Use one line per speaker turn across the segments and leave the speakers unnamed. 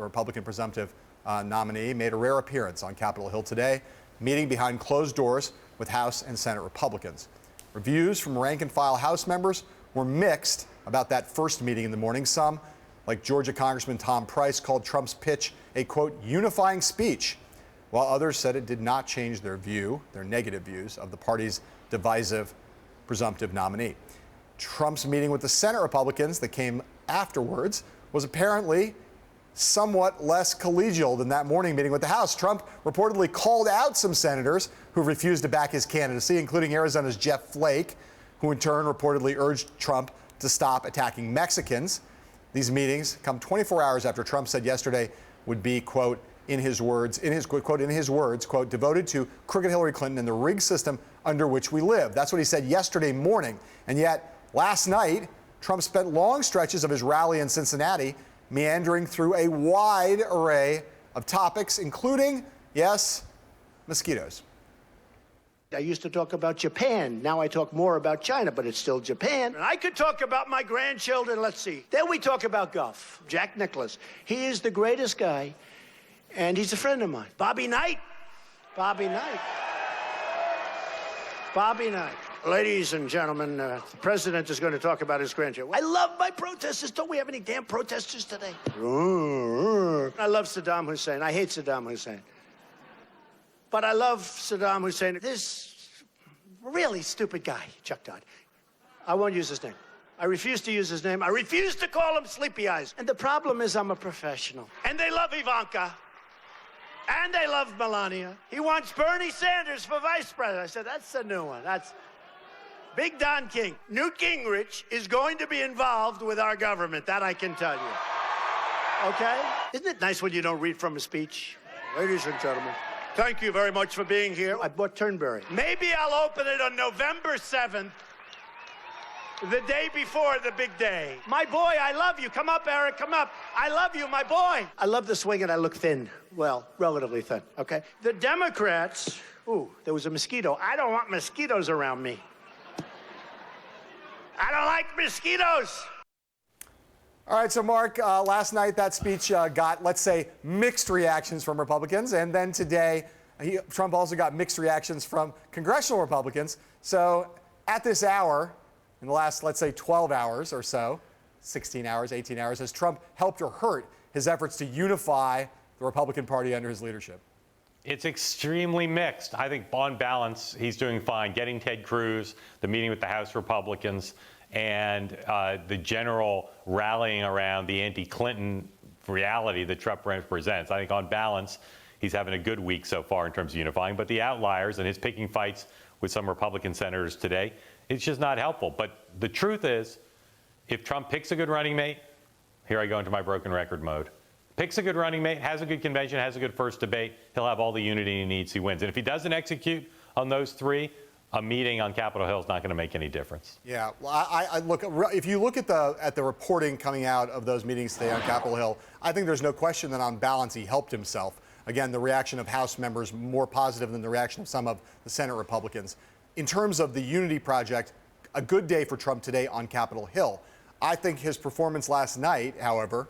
Republican presumptive nominee, made a rare appearance on Capitol Hill today, meeting behind closed doors with House and Senate Republicans. Reviews from rank-and-file House members were mixed about that first meeting in the morning. Some, like Georgia Congressman Tom Price, called Trump's pitch a, quote, unifying speech, while others said it did not change their negative views of the party's divisive presumptive nominee. Trump's meeting with the Senate Republicans that came afterwards was apparently somewhat less collegial than that morning meeting with the House. Trump reportedly called out some senators who refused to back his candidacy, including Arizona's Jeff Flake, who in turn reportedly urged Trump to stop attacking Mexicans. These meetings come 24 hours after Trump said yesterday would be, quote, in his words, quote, devoted to crooked Hillary Clinton and the rigged system under which we live. That's what he said yesterday morning. And yet, last night, Trump spent long stretches of his rally in Cincinnati meandering through a wide array of topics, including, yes, mosquitoes.
I used to talk about Japan. Now I talk more about China, but it's still Japan. And I could talk about my grandchildren. Let's see. Then we talk about golf. Jack Nicklaus. He is the greatest guy, and he's a friend of mine. Bobby Knight. Bobby Knight. Bobby Knight. Ladies and gentlemen, the president is going to talk about his grandchildren. I love my protesters. Don't we have any damn protesters today? I love Saddam Hussein. I hate Saddam Hussein. But I love Saddam Hussein. This really stupid guy, Chuck Todd. I won't use his name. I refuse to use his name. I refuse to call him Sleepy Eyes. And the problem is I'm a professional. And they love Ivanka. And they love Melania. He wants Bernie Sanders for vice president. I said, that's a new one. That's Big Don King. Newt Gingrich is going to be involved with our government. That I can tell you. Okay? Isn't it nice when you don't read from a speech? Ladies and gentlemen, thank you very much for being here. I bought Turnberry. Maybe I'll open it on November 7th, the day before the big day. My boy, I love you. Come up, Eric, come up. I love you, my boy. I love the swing and I look thin. Well, relatively thin, okay? The Democrats, ooh, there was a mosquito. I don't want mosquitoes around me. I don't like mosquitoes.
All right, so Mark, last night that speech got, let's say, mixed reactions from Republicans, and then today Trump also got mixed reactions from congressional Republicans. So at this hour, in the last, let's say, 12 hours or so, 16 hours, 18 hours, has Trump helped or hurt his efforts to unify the Republican Party under his leadership?
It's extremely mixed. I think on balance, he's doing fine. Getting Ted Cruz, the meeting with the House Republicans, and the general rallying around the anti-Clinton reality that Trump represents. I think on balance, he's having a good week so far in terms of unifying. But the outliers and his picking fights with some Republican senators today, it's just not helpful. But the truth is, if Trump picks a good running mate, here I go into my broken record mode. Picks a good running mate, has a good convention, has a good first debate, he'll have all the unity he needs, he wins. And if he doesn't execute on those three, a meeting on Capitol Hill is not going to make any difference.
Yeah, well, I look. If you look at the reporting coming out of those meetings today on Capitol Hill, I think there's no question that on balance he helped himself. Again, the reaction of House members more positive than the reaction of some of the Senate Republicans. In terms of the unity project, a good day for Trump today on Capitol Hill. I think his performance last night, however,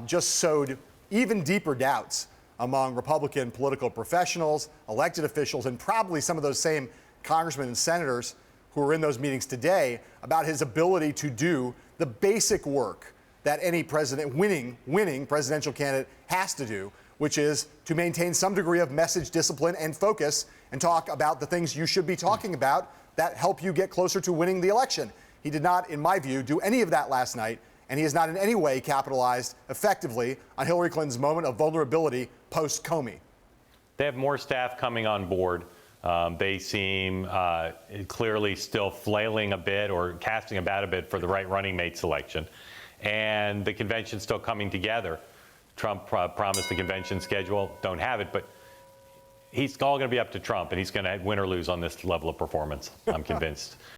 just sowed even deeper doubts among Republican political professionals, elected officials, and probably some of those same congressmen and senators who are in those meetings today about his ability to do the basic work that any winning presidential candidate has to do, which is to maintain some degree of message discipline and focus and talk about the things you should be talking about that help you get closer to winning the election. He did not, in my view, do any of that last night, and he has not in any way capitalized effectively on Hillary Clinton's moment of vulnerability post-Comey.
They have more staff coming on board. They seem clearly still flailing a bit or casting about a bit for the right running mate selection. And the convention's still coming together. Trump promised the convention schedule, don't have it, but he's all going to be up to Trump, and he's going to win or lose on this level of performance, I'm convinced.